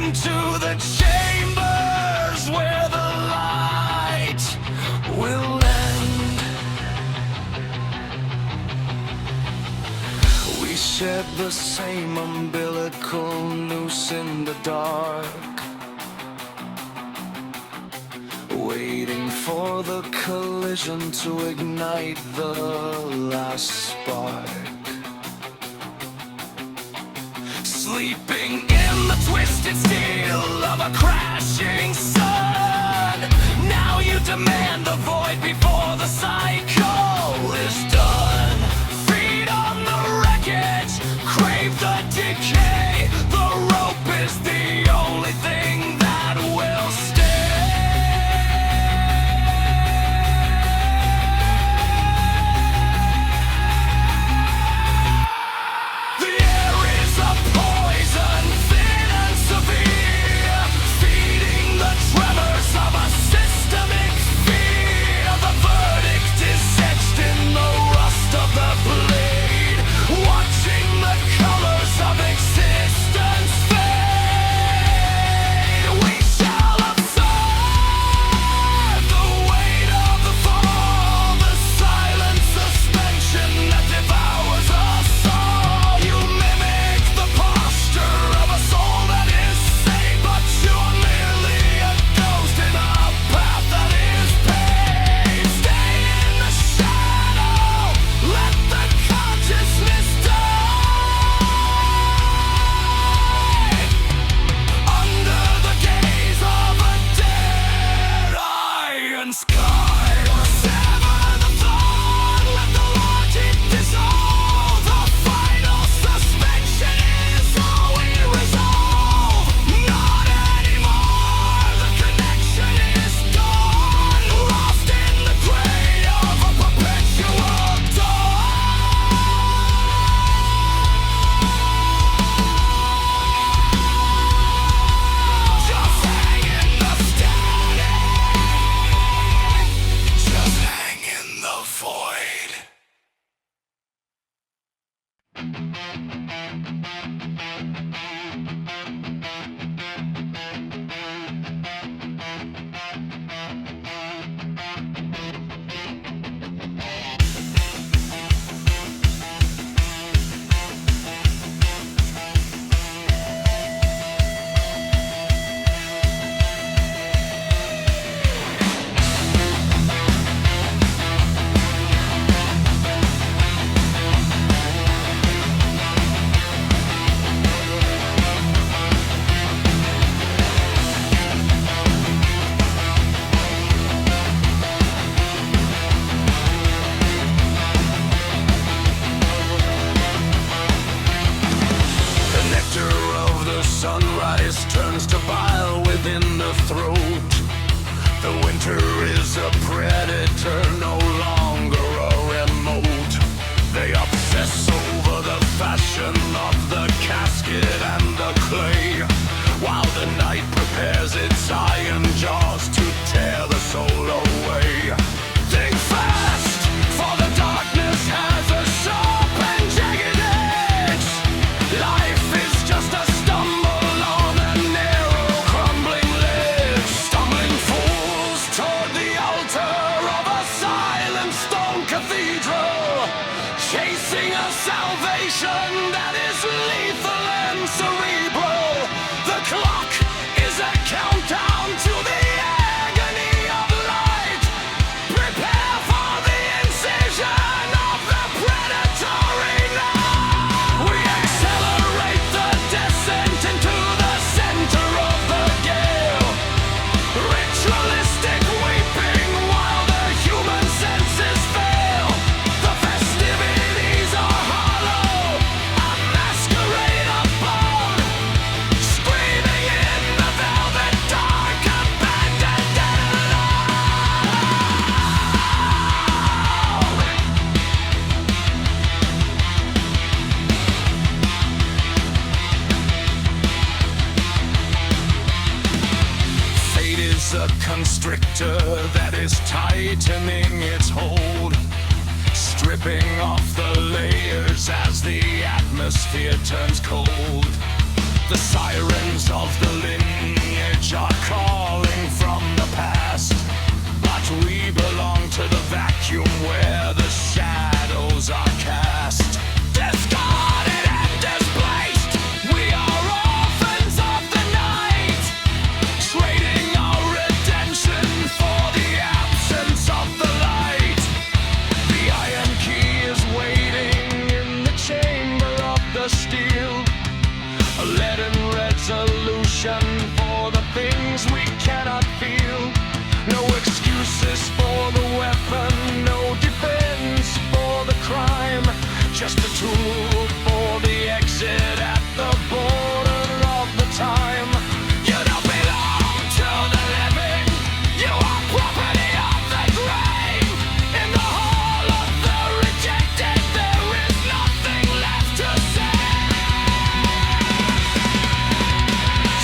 into the chambers where the light will end. We shared the same umbilical noose in the dark, waiting for the collision to ignite the last spark. Sleeping in the twisted steel of a crashing sun. Now you demand the void before the cycle is done. Feed on the wreckage, crave the decay. The rope is the only thing that will stay. Sky. Fear is a predator, no longer a remote. They obsess over the fashion of the casket and the clay, while the night prepares its iron jaws to tear the soul away. Think fast, for the darkness has a sharp and jagged edge. Life is just a stumble on a narrow, crumbling ledge. Stumbling fools toward the altar of a silent stone cathedral, chasing a salvation that is lethal and cerebral. The clock is a countdown to the agony of light. Prepare for the incision of the predatory night. We accelerate the descent into the center of the gale. Ritualistic weeping while the human senses fail. The festivities are hollow, a masquerade of bone. Screaming in the velvet dark, abandoned and alone. Fate is a constrictor that is tightening its hold, stripping off the layers as the atmosphere turns cold. The sirens of the lineage are calling from the past, but we belong to the vacuum where the shadows are cast. Discarded and displaced, we are orphans of the night, trading our redemption for the absence of the light. The iron key is waiting in the chamber of the steel, a leaden resolution for the things we cannot feel. No excuses for the weapon, no defense for the crime, just a tool for the exit at the border of the time. You don't belong to the living, you are property of the grave. In the hall of the rejected, there is nothing left to say.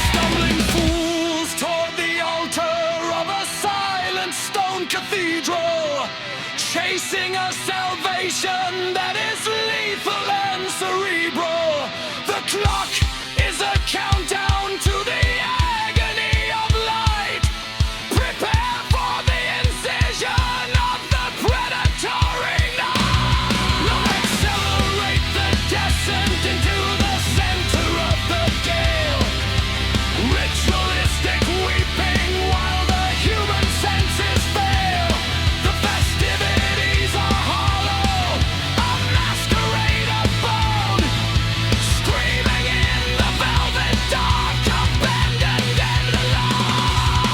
Stumbling fools toward the altar of a silent stone cathedral, chasing a salvation that is lethal and cerebral. The clock is a countdown to the agony of light. Prepare for the incision of the predatory night. We'll accelerate the descent into the center of the gale. Ritualistic weeping while the human senses fail. The festivities are hollow, a masquerade of bone. Screaming in the velvet dark, abandoned and alone.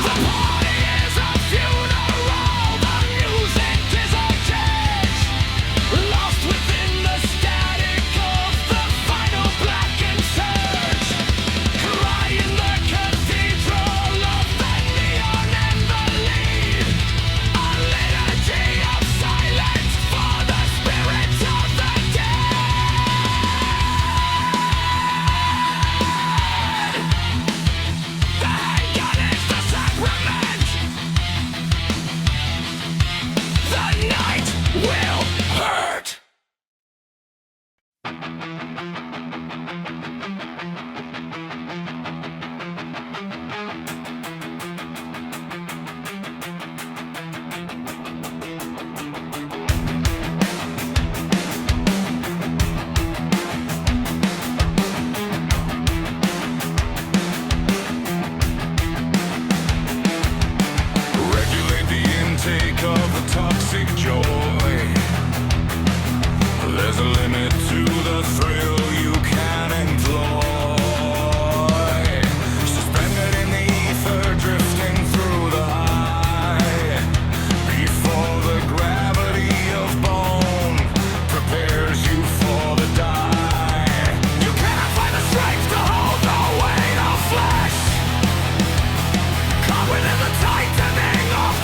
The party is a funeral, the music is a cage, lost within the static of the final blackened surge. Cry in the cathedral of the neon and the lead, a liturgy of silence for the spirits of the dead. The handgun is the sacrament. The night will hurt. Regulate the intake of the toxic joy. There's a limit to the thrill you can employ. Suspended in the ether, drifting through the eye, before the gravity of bone prepares you for the die. You cannot find the strength to hold the weight of flesh, caught within the tightening of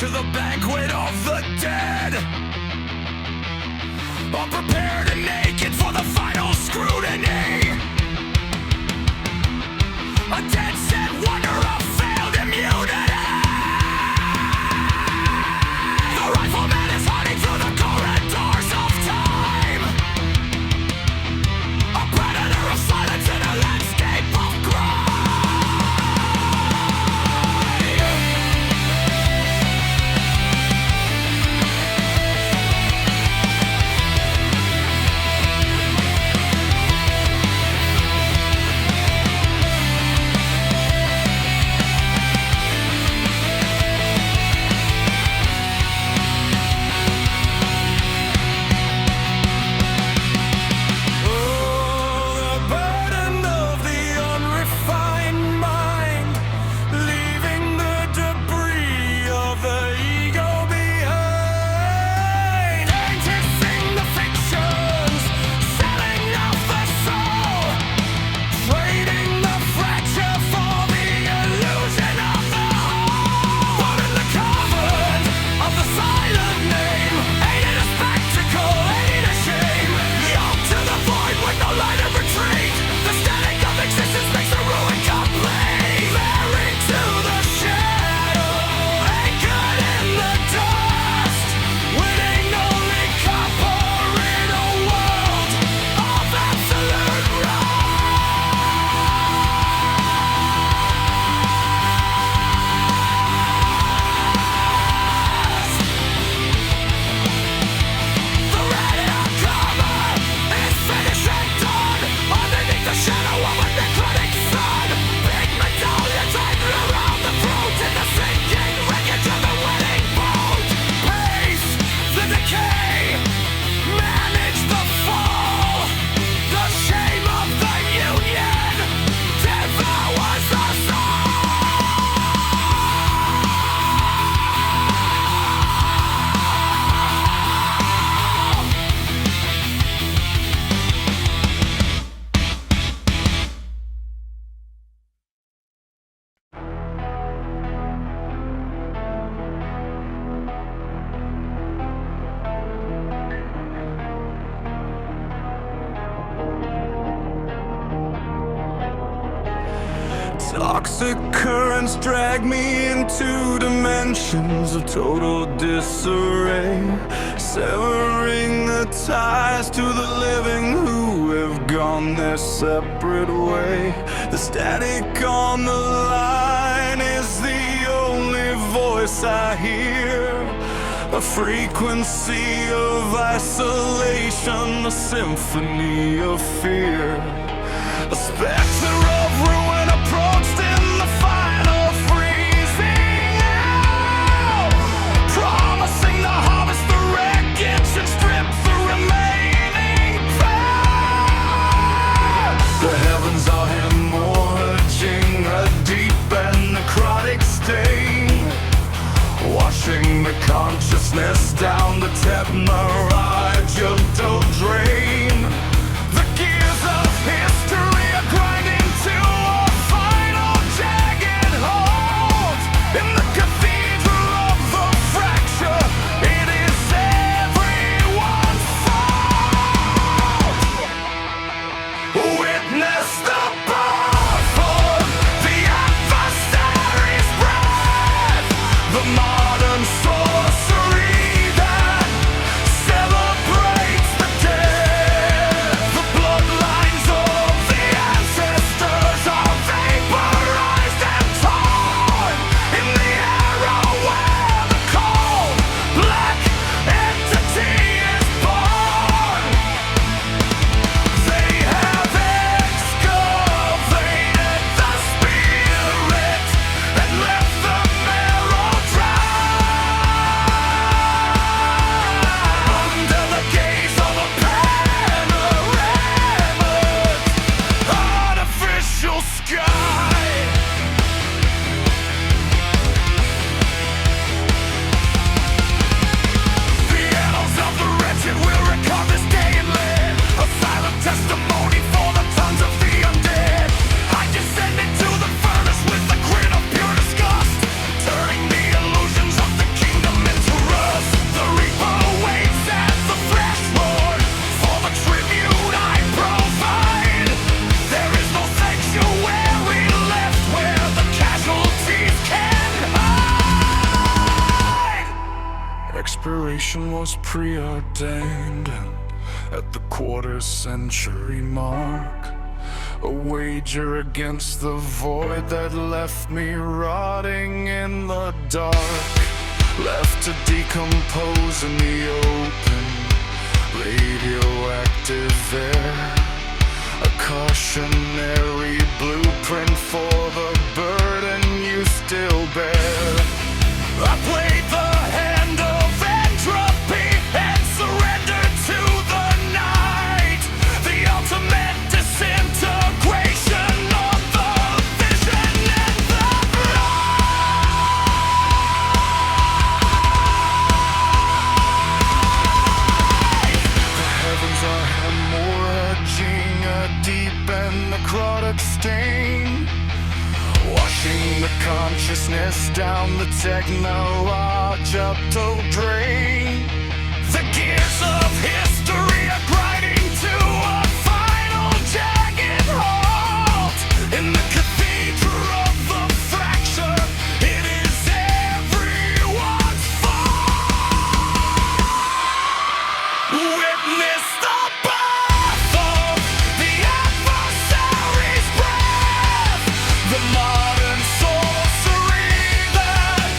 to the banquet of the dead. Unprepared and naked for the final scrutiny. A dead set wonder of failed immunity. The rifleman is hunting through the corridors of time. A predator of silence in a landscape of crime. Toxic currents drag me into dimensions of total disarray, severing the ties to the living who have gone their separate way. The static on the line is the only voice I hear, a frequency of isolation, a symphony of fear. A specter of ruin approached in the final freezing out, promising to harvest the wreckage and strip the remaining power. The heavens are hemorrhaging a deep and necrotic stain, washing the consciousness down the temerage of dull drain. The gears of history are grinding to a final jagged halt. In the cathedral of the fracture, it is everyone's fault. Witness the powerful, the adversary's breath, the modern sorcery that celebrates the dead. expiration was preordained at the quarter-century mark. A wager against the void that left me rotting in the dark, left to decompose in the open, radioactive air. A cautionary blueprint for the burden you still bear. I played the hand of entropy and surrendered to the night, the ultimate disintegration of the vision and the light. The heavens are hemorrhaging a deep and necrotic stain, washing the consciousness down the technological drain. The gears of history are grinding to a final jagged halt. In the cathedral of the fracture, it is everyone's fault. Witness the birth of the adversary's breath, the modern sorcery that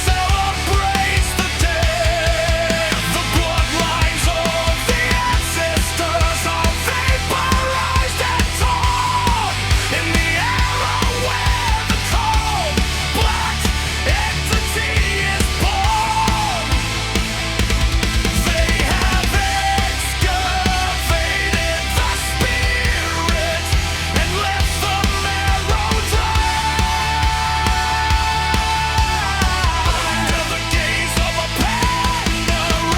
celebrates the dead. The bloodlines of the ancestors are vaporized and torn in the era where the cold black entity is born. They have excavated the spirit and left the marrow dry under the gaze of a panoramic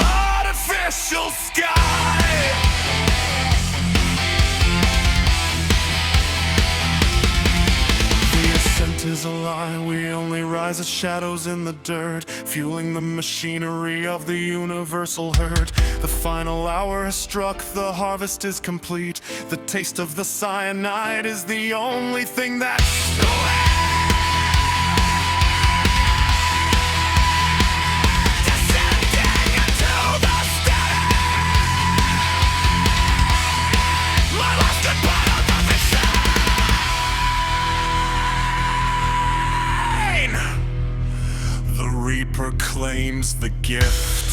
artificial sky. The ascent is a lie, we only rise as shadows in the dirt, fueling the machinery of the universal herd. The final hour has struck, the harvest is complete. The taste of the cyanide is the only thing that's descending into the static. My last goodbye on the machine. The Reaper claims the gift